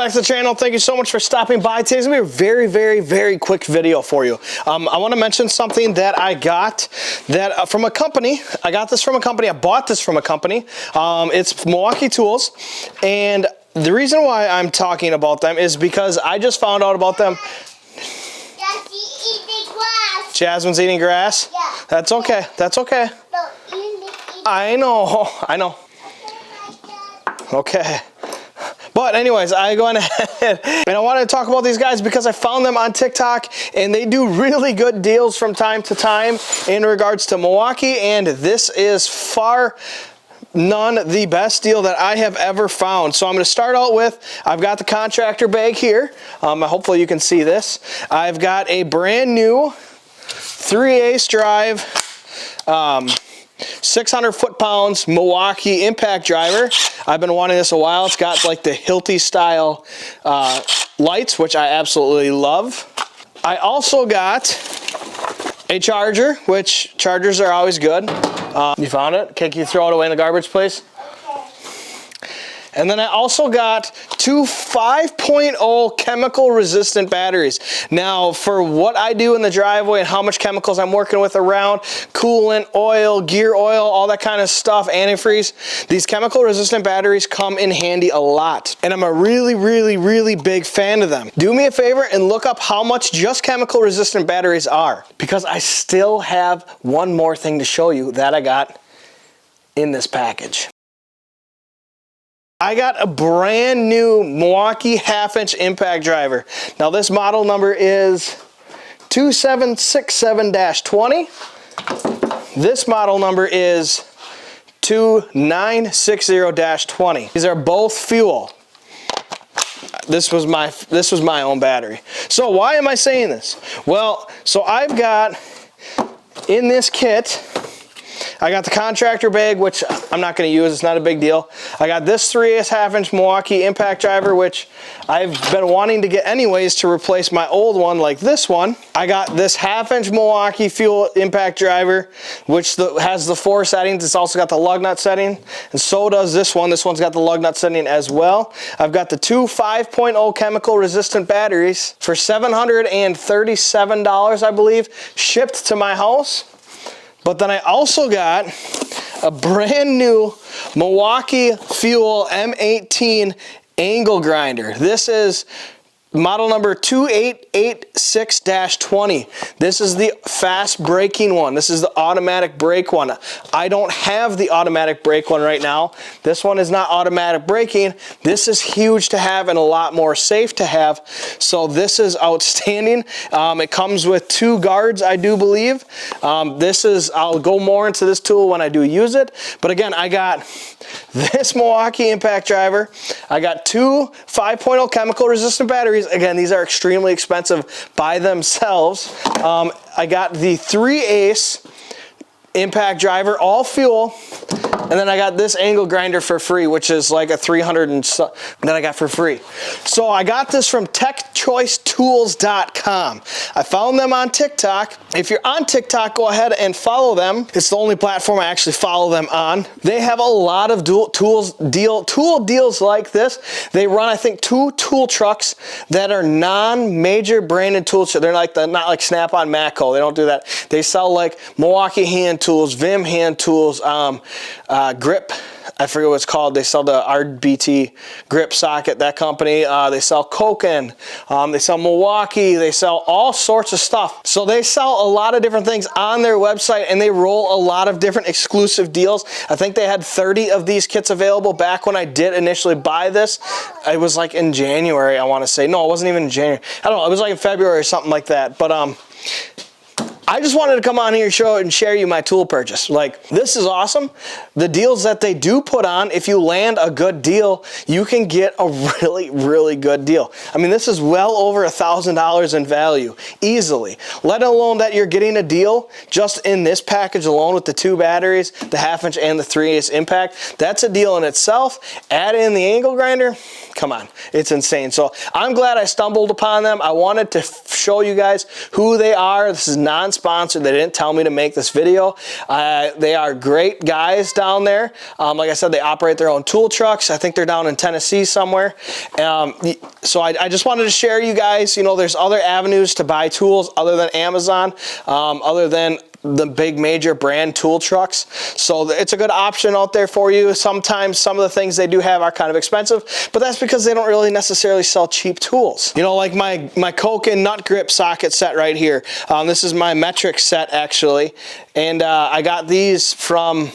back to the channel. Thank you so much for stopping by. Today's gonna be a very quick video for you. I want to mention something that I got from a company. I got this from a company. I bought this from a company. It's Milwaukee Tools, and the reason why I'm talking about them is because I just found out about them. Jasmine's eating grass? Yeah. That's okay. That's okay. No, you I know. Okay. But anyways, I go ahead and I wanted to talk about these guys because I found them on TikTok and they do really good deals from time to time in regards to Milwaukee, and this is far none the best deal that I have ever found. So I'm going to start out with, I've got the contractor bag here. Hopefully you can see this. I've got a brand new 3/8 drive 600 foot-pounds Milwaukee impact driver. I've been wanting this a while. It's got like the Hilti style lights, which I absolutely love. I also got a charger, which chargers are always good. You found it? Okay, can you throw it away in the garbage, please? And then I also got two 5.0 chemical resistant batteries. Now, for what I do in the driveway and how much chemicals I'm working with around, coolant, oil, gear oil, all that kind of stuff, antifreeze, these chemical resistant batteries come in handy a lot. And I'm a really big fan of them. Do me a favor and look up how much just chemical resistant batteries are, because I still have one more thing to show you that I got in this package. I got a brand new Milwaukee 1/2-inch impact driver. Now this model number is 2767-20. This model number is 2960-20. These are both fuel. This was my own battery. So why am I saying this? Well, so I've got in this kit, I got the contractor bag, which I'm not going to use. It's not a big deal. I got this 3/8 1/2-inch Milwaukee impact driver, which I've been wanting to get anyways to replace my old one like this one. I got this 1/2-inch Milwaukee fuel impact driver, which has the 4 settings. It's also got the lug nut setting, and so does this one. This one's got the lug nut setting as well. I've got the two 5.0 chemical resistant batteries for $737, I believe, shipped to my house. But then I also got a brand new Milwaukee Fuel M18 angle grinder. This is model number 2886-20. This is the fast braking one. This is the automatic brake one. I don't have the automatic brake one right now. This one is not automatic braking. This is huge to have and a lot more safe to have. So this is outstanding. It comes with 2 guards, I do believe. I'll go more into this tool when I do use it. But again, I got this Milwaukee impact driver. I got 2 5.0 chemical resistant batteries. Again, these are extremely expensive by themselves. I got the 3/8 impact driver, all fuel, and then I got this angle grinder for free, which is like a 300 and so that I got for free. So I got this from techchoicetools.com. I found them on TikTok. If you're on TikTok, go ahead and follow them. It's the only platform I actually follow them on. They have a lot of tool deals like this. They run, I think, 2 tool trucks that are non-major branded tool trucks. They're like not like Snap-on, Matco. They don't do that. They sell like Milwaukee hand tools, Vim hand tools, Grip, I forget what it's called. They sell the RBT grip socket, that company. They sell Koken, they sell Milwaukee, they sell all sorts of stuff. So they sell a lot of different things on their website, and they roll a lot of different exclusive deals. I think they had 30 of these kits available back when I did initially buy this. It was like in January, I want to say. No, it wasn't even in January. I don't know. It was like in February or something like that. But I just wanted to come on here and share you my tool purchase. Like, this is awesome. The deals that they do put on, if you land a good deal, you can get a really good deal. I mean, this is well over $1,000 in value, easily. Let alone that you're getting a deal just in this package alone with the 2 batteries, the 1/2-inch and the 3/8 impact. That's a deal in itself. Add in the angle grinder. Come on, it's insane. So I'm glad I stumbled upon them. I wanted to show you guys who they are. This is non sponsored. They didn't tell me to make this video. They are great guys down there. Like I said, they operate their own tool trucks. I think they're down in Tennessee somewhere. So I just wanted to share you guys, you know, there's other avenues to buy tools other than Amazon, other than the big major brand tool trucks. So it's a good option out there for you. Sometimes some of the things they do have are kind of expensive, but that's because they don't really necessarily sell cheap tools. You know, like my Koken nut grip socket set right here. This is my metric set actually. And I got these from,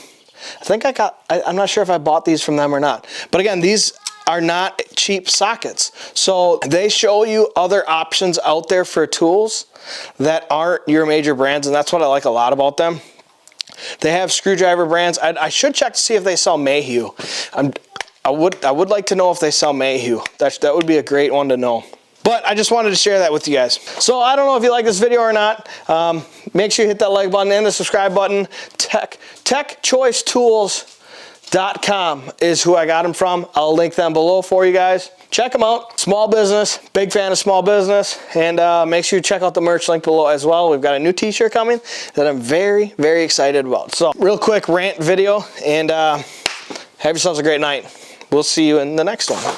I'm not sure if I bought these from them or not. But again, these are not cheap sockets. So they show you other options out there for tools that aren't your major brands, and that's what I like a lot about them. They have screwdriver brands. I should check to see if they sell Mayhew. I would like to know if they sell Mayhew. That would be a great one to know. But I just wanted to share that with you guys. So I don't know if you like this video or not. Make sure you hit that like button and the subscribe button. TechChoiceTools.com is who I got them from. I'll link them below for you guys. Check them out. Small business, big fan of small business, and make sure you check out the merch link below as well. We've got a new t-shirt coming that I'm very, very excited about. So real quick rant video, and have yourselves a great night. We'll see you in the next one.